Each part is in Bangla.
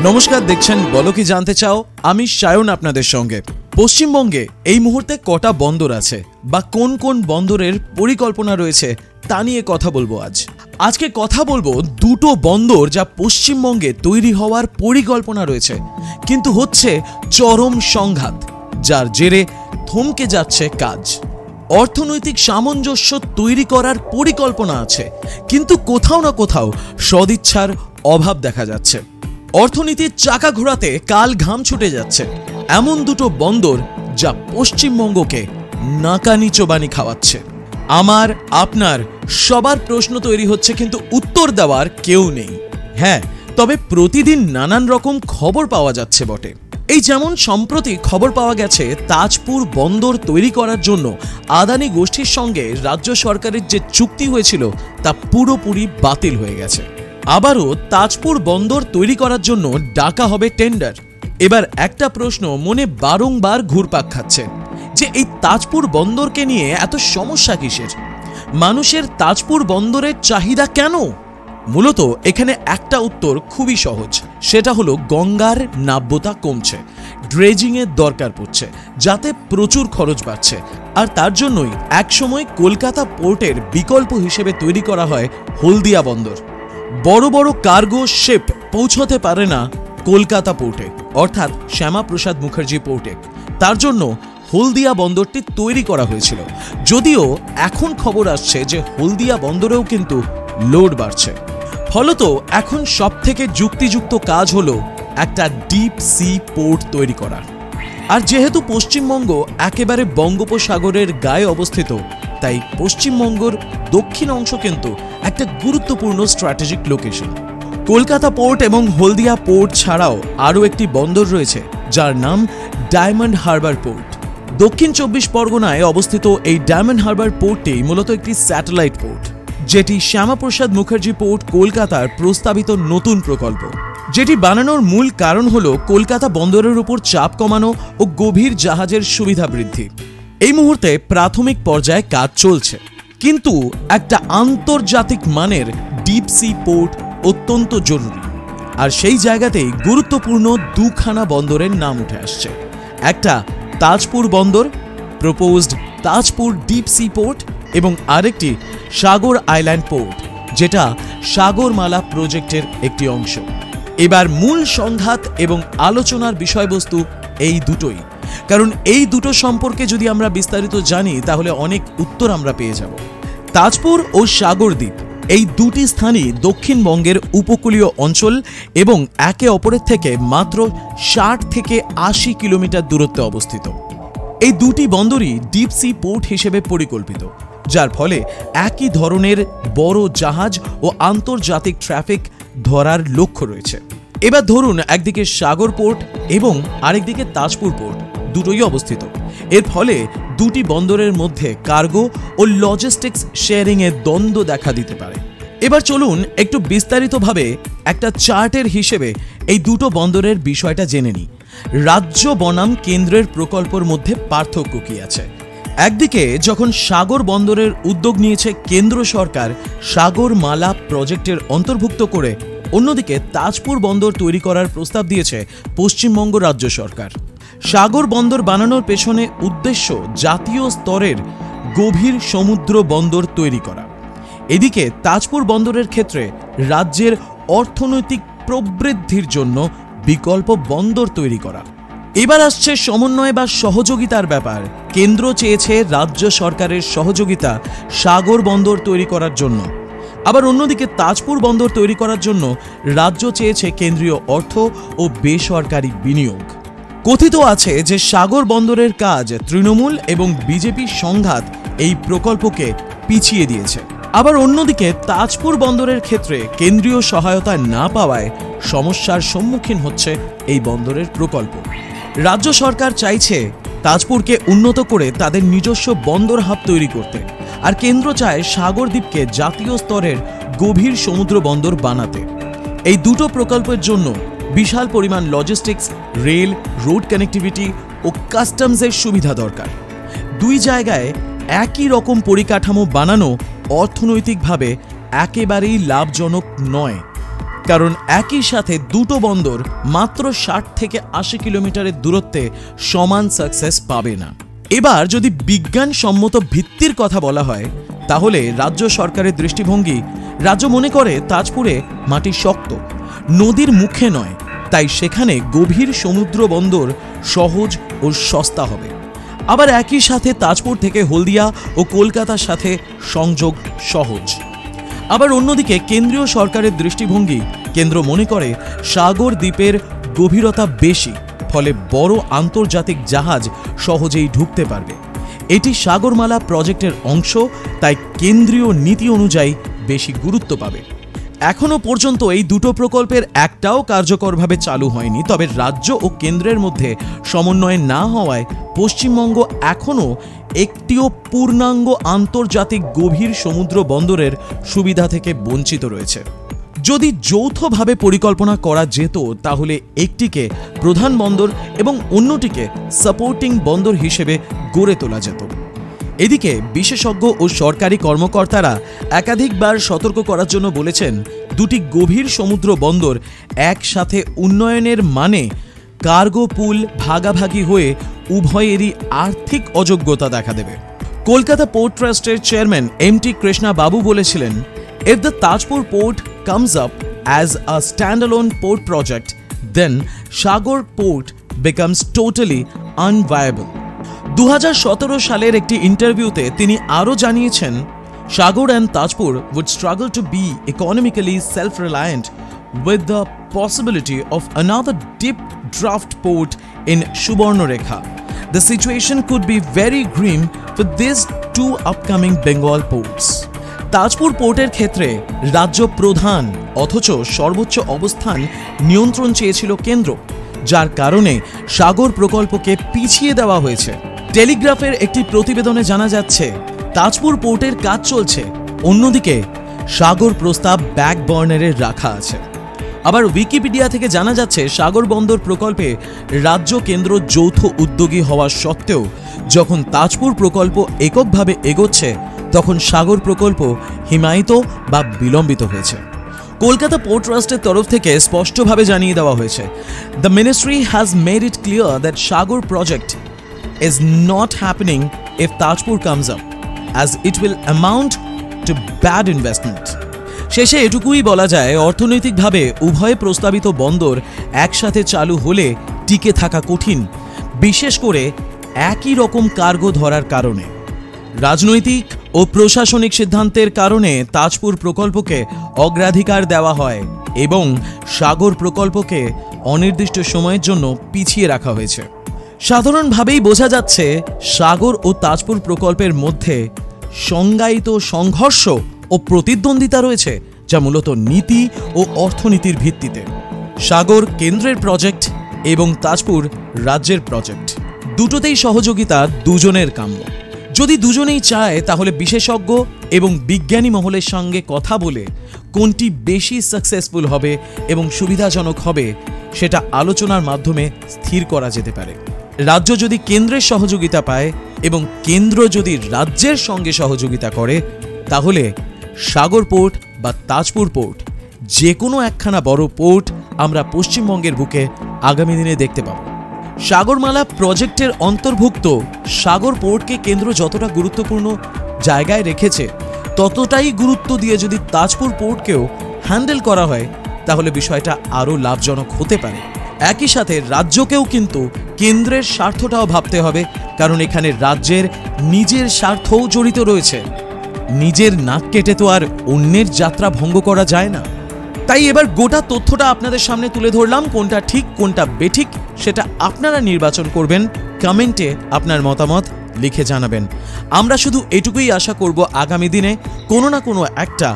নমস্কার, দেখছেন বলো কি জানতে চাও। আমি সায়ন আপনাদের সঙ্গে। পশ্চিমবঙ্গে এই মুহূর্তে কটা বন্দর আছে বা কোন কোন বন্দরের পরিকল্পনা রয়েছে তা নিয়ে কথা বলবো আজকে কথা বলবো দুটো বন্দর যা পশ্চিমবঙ্গে তৈরি হওয়ার পরিকল্পনা রয়েছে, কিন্তু হচ্ছে চরম সংঘাত, যার জেরে থমকে যাচ্ছে কাজ। অর্থনৈতিক সামঞ্জস্য তৈরি করার পরিকল্পনা আছে, কিন্তু কোথাও না কোথাও সদিচ্ছার অভাব দেখা যাচ্ছে। অর্থনীতির চাকা ঘোরাতে কাল ঘাম ছুটে যাচ্ছে এমন দুটো বন্দর যা পশ্চিমবঙ্গকে নাকানি চোবানি খাওয়াচ্ছে। আমার আপনার সবার প্রশ্ন তৈরি হচ্ছে, কিন্তু উত্তর দেওয়ার কেউ নেই। হ্যাঁ, তবে প্রতিদিন নানান রকম খবর পাওয়া যাচ্ছে বটে। এই যেমন সম্প্রতি খবর পাওয়া গেছে তাজপুর বন্দর তৈরি করার জন্য আদানি গোষ্ঠীর সঙ্গে রাজ্য সরকারের যে চুক্তি হয়েছিল তা পুরোপুরি বাতিল হয়ে গেছে। আবারও তাজপুর বন্দর তৈরি করার জন্য ডাকা হবে টেন্ডার। এবার একটা প্রশ্ন মনে বারংবার ঘুরপাক খাচ্ছে যে এই তাজপুর বন্দরকে নিয়ে এত সমস্যা কিসের? মানুষের তাজপুর বন্দরের চাহিদা কেন? মূলত এখানে একটা উত্তর খুবই সহজ, সেটা হলো গঙ্গার নাব্যতা কমছে, ড্রেজিং এর দরকার পড়ছে, যাতে প্রচুর খরচ বাড়ছে। আর তার জন্যই একসময় কলকাতা পোর্টের বিকল্প হিসেবে তৈরি করা হয় হলদিয়া বন্দর। বড় বড় কার্গো শিপ পৌঁছতে পারে না কলকাতা পোর্টে, অর্থাৎ শ্যামাপ্রসাদ মুখার্জি পোর্টে। তার জন্য হলদিয়া বন্দরটি তৈরি করা হয়েছিল। যদিও এখন খবর আসছে যে হলদিয়া বন্দরেও কিন্তু লোড বাড়ছে। ফলত এখন সবথেকে যুক্তিযুক্ত কাজ হলো একটা ডিপ সি পোর্ট তৈরি করার। আর যেহেতু পশ্চিমবঙ্গ একেবারে বঙ্গোপসাগরের গায়ে অবস্থিত, তাই পশ্চিমবঙ্গের দক্ষিণ অংশ কিন্তু একটা গুরুত্বপূর্ণ স্ট্র্যাটেজিক লোকেশন। কলকাতা পোর্ট এবং হলদিয়া পোর্ট ছাড়াও আরও একটি বন্দর রয়েছে যার নাম ডায়মন্ড হারবার পোর্ট। দক্ষিণ 24 পরগনায় অবস্থিত এই ডায়মন্ড হারবার পোর্টটি মূলত একটি স্যাটেলাইট পোর্ট, যেটি শ্যামাপ্রসাদ মুখার্জি পোর্ট কলকাতার প্রস্তাবিত নতুন প্রকল্প। যেটি বানানোর মূল কারণ হলো কলকাতা বন্দরের উপর চাপ কমানো ও গভীর জাহাজের সুবিধা বৃদ্ধি। এই মুহূর্তে প্রাথমিক পর্যায়ে কাজ চলছে, কিন্তু একটা আন্তর্জাতিক মানের ডিপ সি পোর্ট অত্যন্ত জরুরি। আর সেই জায়গাতেই গুরুত্বপূর্ণ দুখানা বন্দরের নাম উঠে আসছে। একটা তাজপুর বন্দর, proposed Tajpur deep sea port, এবং আরেকটি সাগর আইল্যান্ড পোর্ট, যেটা সাগরমালা প্রজেক্টের একটি অংশ। এবার মূল সংঘাত এবং আলোচনার বিষয়বস্তু এই দুটোই, কারণ এই দুটো সম্পর্কে যদি আমরা বিস্তারিত জানি তাহলে অনেক উত্তর আমরা পেয়ে যাব। তাজপুর ও সাগরদ্বীপ এই দুটি স্থানই দক্ষিণবঙ্গের উপকূলীয় অঞ্চল এবং একে অপরের থেকে মাত্র 60 থেকে 80 কিলোমিটার দূরত্বে অবস্থিত। এই দুটি বন্দরই ডিপ সি পোর্ট হিসেবে পরিকল্পিত, যার ফলে একই ধরনের বড় জাহাজ ও আন্তর্জাতিক ট্রাফিক ধরার লক্ষ্য রয়েছে। এবার ধরুন একদিকে সাগর পোর্ট এবং আরেকদিকে তাজপুর পোর্ট দুটোই অবস্থিত। এর ফলে দুটি বন্দরের মধ্যে কার্গো ও লজিস্টিক্স শেয়ারিং এর দ্বন্দ্ব দেখা দিতে পারে। এবার চলুন একটু বিস্তারিতভাবে একটা চার্টের হিসেবে এই দুটো বন্দরের বিষয়টা জেনে নিই। রাজ্য বনাম কেন্দ্রের প্রকল্পের মধ্যে পার্থক্য কি আছে? একদিকে যখন সাগর বন্দরের উদ্যোগ নিয়েছে কেন্দ্র সরকার সাগরমালা প্রজেক্টের অন্তর্ভুক্ত করে, অন্যদিকে তাজপুর বন্দর তৈরি করার প্রস্তাব দিয়েছে পশ্চিমবঙ্গ রাজ্য সরকার। সাগর বন্দর বানানোর পেছনে উদ্দেশ্য জাতীয় স্তরের গভীর সমুদ্র বন্দর তৈরি করা। এদিকে তাজপুর বন্দরের ক্ষেত্রে রাজ্যের অর্থনৈতিক প্রবৃদ্ধির জন্য বিকল্প বন্দর তৈরি করা। এবার আসছে সমন্বয় বা সহযোগিতার ব্যাপার। কেন্দ্র চেয়েছে রাজ্য সরকারের সহযোগিতা সাগর বন্দর তৈরি করার জন্য, আবার অন্যদিকে তাজপুর বন্দর তৈরি করার জন্য রাজ্য চেয়েছে কেন্দ্রীয় অর্থ ও বেসরকারি বিনিয়োগ। কথিত আছে যে সাগর বন্দরের কাজ তৃণমূল এবং বিজেপির সংঘাত এই প্রকল্পকে পিছিয়ে দিয়েছে। আবার অন্যদিকে তাজপুর বন্দরের ক্ষেত্রে কেন্দ্রীয় সহায়তা না পাওয়ায় সমস্যার সম্মুখীন হচ্ছে এই বন্দরের প্রকল্প। রাজ্য সরকার চাইছে তাজপুরকে উন্নত করে তাদের নিজস্ব বন্দর হাব তৈরি করতে, আর কেন্দ্র চায় সাগরদ্বীপকে জাতীয় স্তরের গভীর সমুদ্র বন্দর বানাতে। এই দুটো প্রকল্পের জন্য বিশাল পরিমাণ লজিস্টিক্স, রেল, রোড কানেক্টিভিটি ও কাস্টমসের সুবিধা দরকার। দুই জায়গায় একই রকম পরিকাঠামো বানানো অর্থনৈতিকভাবে একেবারেই লাভজনক নয়। কারণ একই সাথে দুটো বন্দর মাত্র 60 থেকে 80 কিলোমিটারের দূরত্বে সমান সাকসেস পাবে না। এবার যদি বিজ্ঞানসম্মত ভিত্তির কথা বলা হয়, তাহলে রাজ্য সরকারের দৃষ্টিভঙ্গি, রাজ্য মনে করে তাজপুরে মাটি শক্ত, নদীর মুখে নয়, তাই সেখানে গভীর সমুদ্র বন্দর সহজ ও সস্তা হবে। আবার একই সাথে তাজপুর থেকে হলদিয়া ও কলকাতার সাথে সংযোগ সহজ। আবার অন্যদিকে কেন্দ্রীয় সরকারের দৃষ্টিভঙ্গি, কেন্দ্র মনে করে সাগর দ্বীপের গভীরতা বেশি, ফলে বড় আন্তর্জাতিক জাহাজ সহজেই ঢুকতে পারবে। এটি সাগরমালা প্রজেক্টের অংশ, তাই কেন্দ্রীয় নীতি অনুযায়ী বেশি গুরুত্ব পাবে। এখনো পর্যন্ত এই দুটো প্রকল্পের একটাও কার্যকরভাবে চালু হয়নি, তবে রাজ্য ও কেন্দ্রের মধ্যে সমন্বয় না হওয়ায় পশ্চিমবঙ্গ এখনও একটিও পূর্ণাঙ্গ আন্তর্জাতিক গভীর সমুদ্র বন্দরের সুবিধা থেকে বঞ্চিত রয়েছে। যদি যৌথভাবে পরিকল্পনা করা যেত, তাহলে একটিকে প্রধান বন্দর এবং অন্যটিকে সাপোর্টিং বন্দর হিসেবে গড়ে তোলা যেত। এদিকে বিশেষজ্ঞ ও সরকারি কর্মকর্তারা একাধিকবার সতর্ক করার জন্য বলেছেন, দুটি গভীর সমুদ্র বন্দর একসাথে উন্নয়নের মানে কার্গো পুল ভাগাভাগি হয়ে উভয়েরই আর্থিক অযোগ্যতা দেখা দেবে। কলকাতা পোর্ট ট্রাস্টের চেয়ারম্যান এম.টি. কৃষ্ণা বাবু বলেছিলেন, if the Tajpur port comes up as a standalone port project, then Sagar port becomes totally unviable. 2017 সালের একটি ইন্টারভিউতে তিনি আরও জানিয়েছেন, Sagar and Tajpur would struggle to be economically self-reliant with the possibility of another deep draft port in Subarnarekha. The situation could be very grim for these two upcoming Bengal ports. Tajpur পোর্টের ক্ষেত্রে রাজ্য প্রধান, অথচ সর্বোচ্চ অবস্থান নিয়ন্ত্রণ চেয়েছিল কেন্দ্র, যার কারণে সাগর প্রকল্পকে পিছিয়ে দেওয়া হয়েছে। টেলিগ্রাফের একটি প্রতিবেদনে জানা যাচ্ছে, তাজপুর পোর্টের কাজ চলছে, অন্যদিকে সাগর প্রস্তাব ব্যাক বার্নারে রাখা আছে। আবার উইকিপিডিয়া থেকে জানা যাচ্ছে, সাগর বন্দর প্রকল্পে রাজ্য কেন্দ্র যৌথ উদ্যোগী হওয়া সত্ত্বেও যখন তাজপুর প্রকল্প এককভাবে এগোচ্ছে, তখন সাগর প্রকল্প হিমায়িত বা বিলম্বিত হয়েছে। কলকাতা পোর্ট ট্রাস্টের তরফ থেকে স্পষ্টভাবে জানিয়ে দেওয়া হয়েছে, the ministry has made it clear that Sagar project is not happening if Tajpur comes up, as it will amount two bad investment. শেষে এটুকুই বলা যায়, অর্থনৈতিকভাবে উভয় প্রস্তাবিত বন্দর একসাথে চালু হলে টিকে থাকা কঠিন, বিশেষ করে একই রকম কার্গো ধরার কারণে। রাজনৈতিক ও প্রশাসনিক সিদ্ধান্তের কারণে তাজপুর প্রকল্পকে অগ্রাধিকার দেওয়া হয় এবং সাগর প্রকল্পকে অনির্দিষ্ট সময়ের জন্য পিছিয়ে রাখা হয়েছে। সাধারণভাবেই বোঝা যাচ্ছে, সাগর ও তাজপুর প্রকল্পের মধ্যে সংজ্ঞায়িত সংঘর্ষ ও প্রতিদ্বন্দ্বিতা রয়েছে, যা মূলত নীতি ও অর্থনীতির ভিত্তিতে। সাগর কেন্দ্রের প্রজেক্ট এবং তাজপুর রাজ্যের প্রজেক্ট, দুটোতেই সহযোগিতা দুজনের কাম্য। যদি দুজনেই চায়, তাহলে বিশেষজ্ঞ এবং বিজ্ঞানী মহলের সঙ্গে কথা বলে কোনটি বেশি সাকসেসফুল হবে এবং সুবিধাজনক হবে, সেটা আলোচনার মাধ্যমে স্থির করা যেতে পারে। রাজ্য যদি কেন্দ্রের সহযোগিতা পায় এবং কেন্দ্র যদি রাজ্যের সঙ্গে সহযোগিতা করে, তাহলে সাগর পোর্ট বা তাজপুর পোর্ট, যে কোনো একখানা বড় পোর্ট আমরা পশ্চিমবঙ্গের বুকে আগামী দিনে দেখতে পাব। সাগরমালা প্রজেক্টের অন্তর্ভুক্ত সাগর পোর্টকে কেন্দ্র যতটা গুরুত্বপূর্ণ জায়গায় রেখেছে, ততটাই গুরুত্ব দিয়ে যদি তাজপুর পোর্টকেও হ্যান্ডেল করা হয়, তাহলে বিষয়টা আরও লাভজনক হতে পারে। একই সাথে রাজ্যকেও কিন্তু কেন্দ্রের স্বার্থটাও ভাবতে হবে, কারণ এখানে রাজ্যের নিজের স্বার্থও জড়িত রয়েছে। নিজের নাক কেটে তো আর অন্যের যাত্রা ভঙ্গ করা যায় না। তাই এবার গোটা তথ্যটা আপনাদের সামনে তুলে ধরলাম। কোনটা ঠিক কোনটা বেঠিক সেটা আপনারা নির্বাচন করবেন। কমেন্টে আপনার মতামত লিখে জানাবেন। আমরা শুধু এটুকুই আশা করব, আগামী দিনে কোনো না কোনো একটা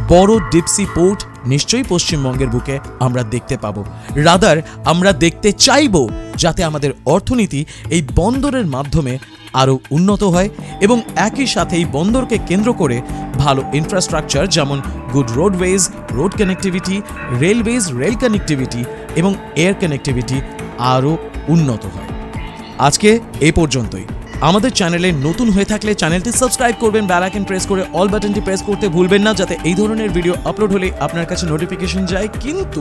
বড় ডিপসি পোর্ট নিশ্চয়ই পশ্চিমবঙ্গের বুকে আমরা দেখতে পাবো। রাদার আমরা দেখতে চাইব যাতে আমাদের অর্থনীতি এই বন্দরের মাধ্যমে আরও উন্নত হয় এবং একই সাথে এই বন্দরকে কেন্দ্র করে ভালো ইনফ্রাস্ট্রাকচার, যেমন good roadways, road connectivity, railways, rail connectivity এবং এয়ার কানেক্টিভিটি আরও উন্নত হয়। আজকে এ পর্যন্তই। আমাদের চ্যানেলে নতুন হয়ে থাকলে চ্যানেলটি সাবস্ক্রাইব করবেন, বেল আইকন প্রেস করে অল বাটনটি প্রেস করতে ভুলবেন না, যাতে এই ধরনের ভিডিও আপলোড হলে আপনার কাছে নোটিফিকেশন যায়। কিন্তু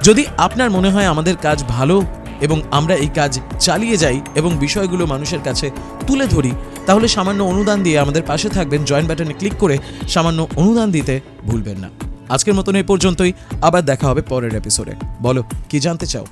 যদি আপনার মনে হয় আমাদের কাজ ভালো এবং আমরা এই কাজ চালিয়ে যাই এবং বিষয়গুলো মানুষের কাছে তুলে ধরি, তাহলে সামান্য অনুদান দিয়ে আমাদের পাশে থাকবেন। জয়েন বাটনে ক্লিক করে সামান্য অনুদান দিতে ভুলবেন না। আজকের মতন এই পর্যন্তই, আবার দেখা হবে পরের এপিসোডে। বলো কি জানতে চাও?